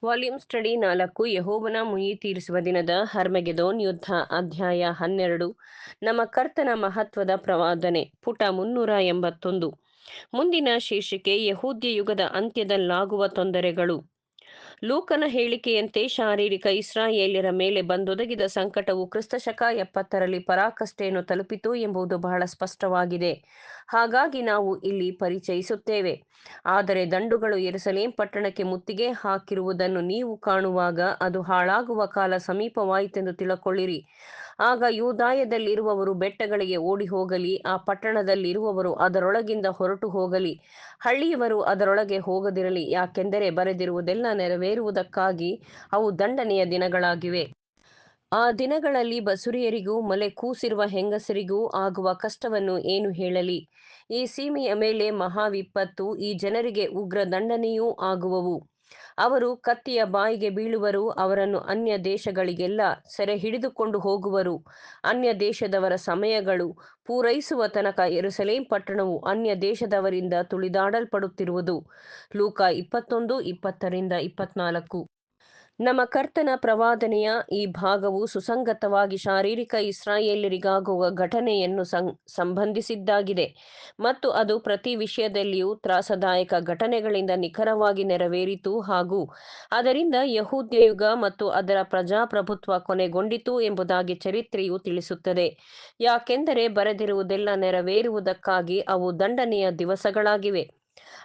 Volume study 4 ಯೆಹೋವನ ಮುಯ್ಯಿ ತೀರಿಸುವ ದಿನದ ಹರ್ಮೆಗೆದೋನ್ ಯುದ್ಧ ಅಧ್ಯಾಯ 12 ನಮ್ಮ ಕರ್ತನ ಮಹತ್ವದ ಪ್ರವಾದನೆ ಪುಟ 381 ಮುಂದಿನ ಶೀರ್ಷಿಕೆ ಯಹೂದ್ಯ ಯುಗದ ಅಂತ್ಯದಲ್ಲಾಗುವ ತೊಂದರೆಗಳು. ಲೂಕನ ಹೇಳಿಕೆಯಂತೆ ಶಾರೀರಿಕ ಇಸ್ರಾಯೇಲ್ಯರ ಮೇಲೆ ಬಂದೊದಗಿದ ಸಂಕಟವು ಕ್ರಿಸ್ತಶಕ 70ರಲ್ಲಿ ಪರಾಕಾಷ್ಠೆಯನ್ನು ತಲುಪಿತು ಎಂಬುದು ಬಹಳ ಸ್ಪಷ್ಟವಾಗಿದೆ. ಹಾಗಾಗಿ ನಾವು ಇಲ್ಲಿ ಪರಿಚಯಿಸುತ್ತೇವೆ. ಆದರೆ ದಂಡುಗಳು ಯೆರೂಸಲೇಮ್ ಪಟ್ಟಣಕ್ಕೆ ಮುತ್ತಿಗೆ ಹಾಕಿರುವುದನ್ನು ನೀವು ಕಾಣುವಾಗ ಅದು ಹಾಳಾಗುವ ಕಾಲ ಸಮೀಪವಾಯಿತೆಂದು ತಿಳಕೊಳ್ಳಿರಿ. ಆಗ ಯೂದಾಯದಲ್ಲಿರುವವರು ಬೆಟ್ಟಗಳಿಗೆ ಓಡಿ ಹೋಗಲಿ, ಆ ಪಟ್ಟಣದಲ್ಲಿರುವವರು ಅದರೊಳಗಿಂದ ಹೊರಟು ಹೋಗಲಿ, ಹಳ್ಳಿಯವರು ಅದರೊಳಗೆ ಹೋಗದಿರಲಿ, ಯಾಕೆಂದರೆ ಬರೆದಿರುವುದೆಲ್ಲ ನೆರವೇರುವುದಕ್ಕಾಗಿ ಅವು ದಂಡನೆಯ ದಿನಗಳಾಗಿವೆ. ಆ ದಿನಗಳಲ್ಲಿ ಬಸುರಿಯರಿಗೂ ಮೊಲೆ ಕೂಸಿರುವ ಹೆಂಗಸರಿಗೂ ಆಗುವ ಕಷ್ಟವನ್ನು ಏನು ಹೇಳಲಿ. ಈ ಸೀಮೆಯ ಮೇಲೆ ಮಹಾವಿಪತ್ತು, ಈ ಜನರಿಗೆ ಉಗ್ರ ದಂಡನೆಯೂ ಆಗುವವು. ಅವರು ಕತ್ತಿಯ ಬಾಯಿಗೆ ಬೀಳುವರು, ಅವರನ್ನು ಅನ್ಯ ದೇಶಗಳಿಗೆಲ್ಲ ಸೆರೆ ಹಿಡಿದುಕೊಂಡು ಹೋಗುವರು. ಅನ್ಯ ದೇಶದವರ ಸಮಯಗಳು ಪೂರೈಸುವ ತನಕ ಯೆರೂಸಲೇಮ್ ಪಟ್ಟಣವು ಅನ್ಯ ದೇಶದವರಿಂದ ತುಳಿದಾಡಲ್ಪಡುತ್ತಿರುವುದು. ಲೂಕ 21:20-24. ನಮ್ಮ ಕರ್ತನ ಪ್ರವಾದನೆಯ ಈ ಭಾಗವು ಸುಸಂಗತವಾಗಿ ಶಾರೀರಿಕ ಇಸ್ರಾಯೇಲ್ಯರಿಗಾಗುವ ಘಟನೆಯನ್ನು ಸಂಬಂಧಿಸಿದ್ದಾಗಿದೆ ಮತ್ತು ಅದು ಪ್ರತಿ ವಿಷಯದಲ್ಲಿಯೂ ತ್ರಾಸದಾಯಕ ಘಟನೆಗಳಿಂದ ನಿಖರವಾಗಿ ನೆರವೇರಿತು ಹಾಗೂ ಅದರಿಂದ ಯಹೂದ್ಯ ಯುಗ ಮತ್ತು ಅದರ ಪ್ರಜಾಪ್ರಭುತ್ವ ಕೊನೆಗೊಂಡಿತು ಎಂಬುದಾಗಿ ಚರಿತ್ರೆಯು ತಿಳಿಸುತ್ತದೆ. ಯಾಕೆಂದರೆ ಬರೆದಿರುವುದೆಲ್ಲ ನೆರವೇರುವುದಕ್ಕಾಗಿ ಅವು ದಂಡನೆಯ ದಿವಸಗಳಾಗಿವೆ.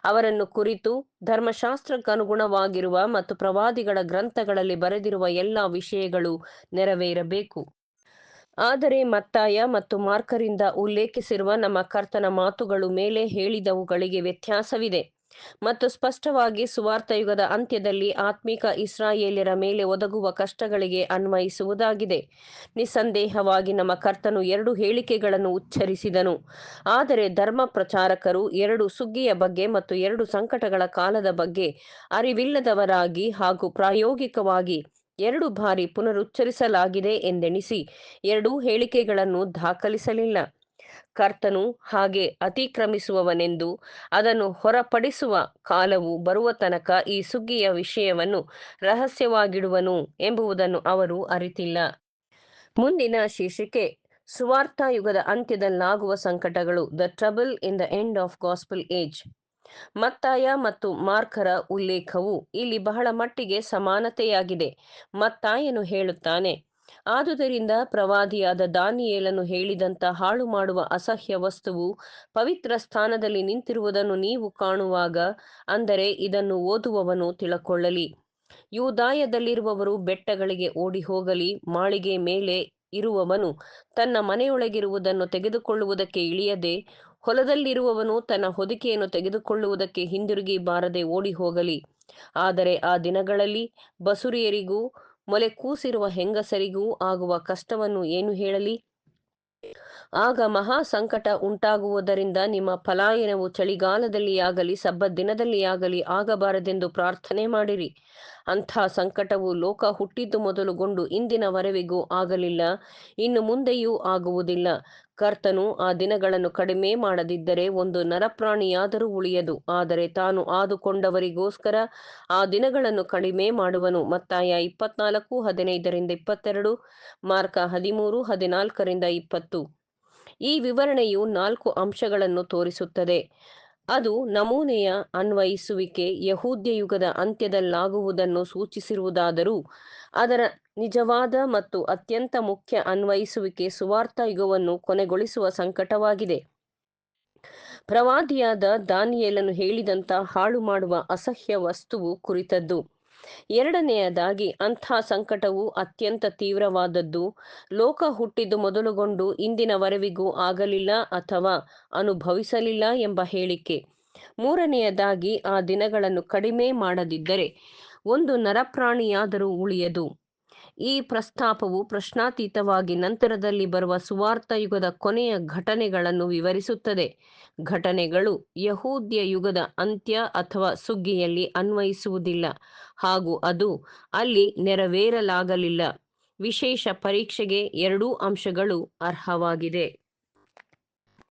ಅವರನ್ನು ಕುರಿತು ಧರ್ಮಶಾಸ್ತ್ರಕ್ಕನುಗುಣವಾಗಿರುವ ಮತ್ತು ಪ್ರವಾದಿಗಳ ಗ್ರಂಥಗಳಲ್ಲಿ ಬರೆದಿರುವ ಎಲ್ಲ ವಿಷಯಗಳು ನೆರವೇರಬೇಕು. ಆದರೆ ಮತ್ತಾಯ ಮತ್ತು ಮಾರ್ಕರಿಂದ ಉಲ್ಲೇಖಿಸಿರುವ ನಮ್ಮ ಕರ್ತನ ಮಾತುಗಳು ಮೇಲೆ ಹೇಳಿದವುಗಳಿಗೆ ವ್ಯತ್ಯಾಸವಿದೆ ಮತ್ತು ಸ್ಪಷ್ಟವಾಗಿ ಸುವಾರ್ತಾಯುಗದ ಅಂತ್ಯದಲ್ಲಿ ಆತ್ಮಿಕ ಇಸ್ರಾಯೇಲ್ಯರ ಮೇಲೆ ಒದಗುವ ಕಷ್ಟಗಳಿಗೆ ಅನ್ವಯಿಸುವುದಾಗಿದೆ. ನಿಸ್ಸಂದೇಹವಾಗಿ ನಮ್ಮ ಕರ್ತನು 2 ಹೇಳಿಕೆಗಳನ್ನು ಉಚ್ಚರಿಸಿದನು. ಆದರೆ ಧರ್ಮ ಪ್ರಚಾರಕರು 2 ಸುಗ್ಗಿಯ ಬಗ್ಗೆ ಮತ್ತು 2 ಸಂಕಟಗಳ ಕಾಲದ ಬಗ್ಗೆ ಅರಿವಿಲ್ಲದವರಾಗಿ ಹಾಗೂ ಪ್ರಾಯೋಗಿಕವಾಗಿ 2 ಬಾರಿ ಪುನರುಚ್ಚರಿಸಲಾಗಿದೆ ಎಂದೆಣಿಸಿ 2 ಹೇಳಿಕೆಗಳನ್ನು ದಾಖಲಿಸಲಿಲ್ಲ. ಕರ್ತನು ಹಾಗೆ ಅತಿಕ್ರಮಿಸುವವನೆಂದು ಅದನ್ನು ಹೊರಪಡಿಸುವ ಕಾಲವು ಬರುವ ತನಕ ಈ ಸುಗ್ಗಿಯ ವಿಷಯವನ್ನು ರಹಸ್ಯವಾಗಿಡುವನು ಎಂಬುದನ್ನು ಅವರು ಅರಿತಿಲ್ಲ. ಮುಂದಿನ ಶೀರ್ಷಿಕೆ ಸುವಾರ್ತಾಯುಗದ ಅಂತ್ಯದಲ್ಲಾಗುವ ಸಂಕಟಗಳು, the trouble in the end of gospel age. ಮತ್ತಾಯ ಮತ್ತು ಮಾರ್ಕರ ಉಲ್ಲೇಖವು ಇಲ್ಲಿ ಬಹಳ ಮಟ್ಟಿಗೆ ಸಮಾನತೆಯಾಗಿದೆ. ಮತ್ತಾಯನು ಹೇಳುತ್ತಾನೆ, ಆದುದರಿಂದ ಪ್ರವಾದಿಯಾದ ದಾನಿಯೇಲನು ಹೇಳಿದಂಥ ಹಾಳು ಮಾಡುವ ಅಸಹ್ಯ ವಸ್ತುವು ಪವಿತ್ರ ಸ್ಥಾನದಲ್ಲಿ ನಿಂತಿರುವುದನ್ನು ನೀವು ಕಾಣುವಾಗ, ಅಂದರೆ ಇದನ್ನು ಓದುವವನು ತಿಳಕೊಳ್ಳಲಿ. ಯೂದಾಯದಲ್ಲಿರುವವರು ಬೆಟ್ಟಗಳಿಗೆ ಓಡಿ ಹೋಗಲಿ, ಮಾಳಿಗೆ ಮೇಲೆ ಇರುವವನು ತನ್ನ ಮನೆಯೊಳಗಿರುವುದನ್ನು ತೆಗೆದುಕೊಳ್ಳುವುದಕ್ಕೆ ಇಳಿಯದೆ, ಹೊಲದಲ್ಲಿರುವವನು ತನ್ನ ಹೊದಿಕೆಯನ್ನು ತೆಗೆದುಕೊಳ್ಳುವುದಕ್ಕೆ ಹಿಂದಿರುಗಿ ಬಾರದೆ ಓಡಿ ಹೋಗಲಿ. ಆದರೆ ಆ ದಿನಗಳಲ್ಲಿ ಬಸುರಿಯರಿಗೂ ಮೊಲೆ ಕೂಸಿರುವ ಹೆಂಗಸರಿಗೂ ಆಗುವ ಕಷ್ಟವನ್ನು ಏನು ಹೇಳಲಿ. ಆಗ ಮಹಾ ಸಂಕಟ ಉಂಟಾಗುವುದರಿಂದ ನಿಮ್ಮ ಪಲಾಯನವು ಚಳಿಗಾಲದಲ್ಲಿಯಾಗಲಿ ಸಬ್ಬತ್ ದಿನದಲ್ಲಿಯಾಗಲಿ ಆಗಬಾರದೆಂದು ಪ್ರಾರ್ಥನೆ ಮಾಡಿರಿ. ಅಂಥ ಸಂಕಟವು ಲೋಕ ಹುಟ್ಟಿದ್ದು ಮೊದಲುಗೊಂಡು ಇಂದಿನವರೆವಿಗೂ ಆಗಲಿಲ್ಲ, ಇನ್ನು ಮುಂದೆಯೂ ಆಗುವುದಿಲ್ಲ. ಕರ್ತನು ಆ ದಿನಗಳನ್ನು ಕಡಿಮೆ ಮಾಡದಿದ್ದರೆ ಒಂದು ನರಪ್ರಾಣಿಯಾದರೂ ಉಳಿಯದು. ಆದರೆ ತಾನು ಆದುಕೊಂಡವರಿಗೋಸ್ಕರ ಆ ದಿನಗಳನ್ನು ಕಡಿಮೆ ಮಾಡುವನು. ಮತ್ತಾಯ 24:15-22, ಮಾರ್ಕ 13:14-20. ಈ ವಿವರಣೆಯು 4 ಅಂಶಗಳನ್ನು ತೋರಿಸುತ್ತದೆ. ಅದು ನಮೂನೆಯ ಅನ್ವಯಿಸುವಿಕೆ ಯಹೂದ್ಯ ಯುಗದ ಅಂತ್ಯದಲ್ಲಾಗುವುದನ್ನು ಸೂಚಿಸಿರುವುದಾದರೂ ಅದರ ನಿಜವಾದ ಮತ್ತು ಅತ್ಯಂತ ಮುಖ್ಯ ಅನ್ವಯಿಸುವಿಕೆ ಸುವಾರ್ತಾ ಯುಗವನ್ನು ಕೊನೆಗೊಳಿಸುವ ಸಂಕಟವಾಗಿದೆ. ಪ್ರವಾದಿಯಾದ ದಾನಿಯೇಲನು ಹೇಳಿದಂಥ ಹಾಳು ಮಾಡುವ ಅಸಹ್ಯ ವಸ್ತುವು ಕುರಿತದ್ದು. ಎರಡನೆಯದಾಗಿ, ಅಂಥ ಸಂಕಟವು ಅತ್ಯಂತ ತೀವ್ರವಾದದ್ದು, ಲೋಕ ಹುಟ್ಟಿದ್ದು ಮೊದಲುಗೊಂಡು ಇಂದಿನವರೆವಿಗೂ ಆಗಲಿಲ್ಲ ಅಥವಾ ಅನುಭವಿಸಲಿಲ್ಲ ಎಂಬ ಹೇಳಿಕೆ. ಮೂರನೆಯದಾಗಿ, ಆ ದಿನಗಳನ್ನು ಕಡಿಮೆ ಮಾಡದಿದ್ದರೆ ಒಂದು ನರಪ್ರಾಣಿಯಾದರೂ ಉಳಿಯದು. ಈ ಪ್ರಸ್ತಾಪವು ಪ್ರಶ್ನಾತೀತವಾಗಿ ನಂತರದಲ್ಲಿ ಬರುವ ಸುವಾರ್ತಾಯುಗದ ಕೊನೆಯ ಘಟನೆಗಳನ್ನು ವಿವರಿಸುತ್ತದೆ. ಘಟನೆಗಳು ಯಹೂದ್ಯ ಯುಗದ ಅಂತ್ಯ ಅಥವಾ ಸುಗ್ಗಿಯಲ್ಲಿ ಅನ್ವಯಿಸುವುದಿಲ್ಲ ಹಾಗೂ ಅದು ಅಲ್ಲಿ ನೆರವೇರಲಾಗಲಿಲ್ಲ. ವಿಶೇಷ ಪರೀಕ್ಷೆಗೆ 2 ಅಂಶಗಳು ಅರ್ಹವಾಗಿದೆ.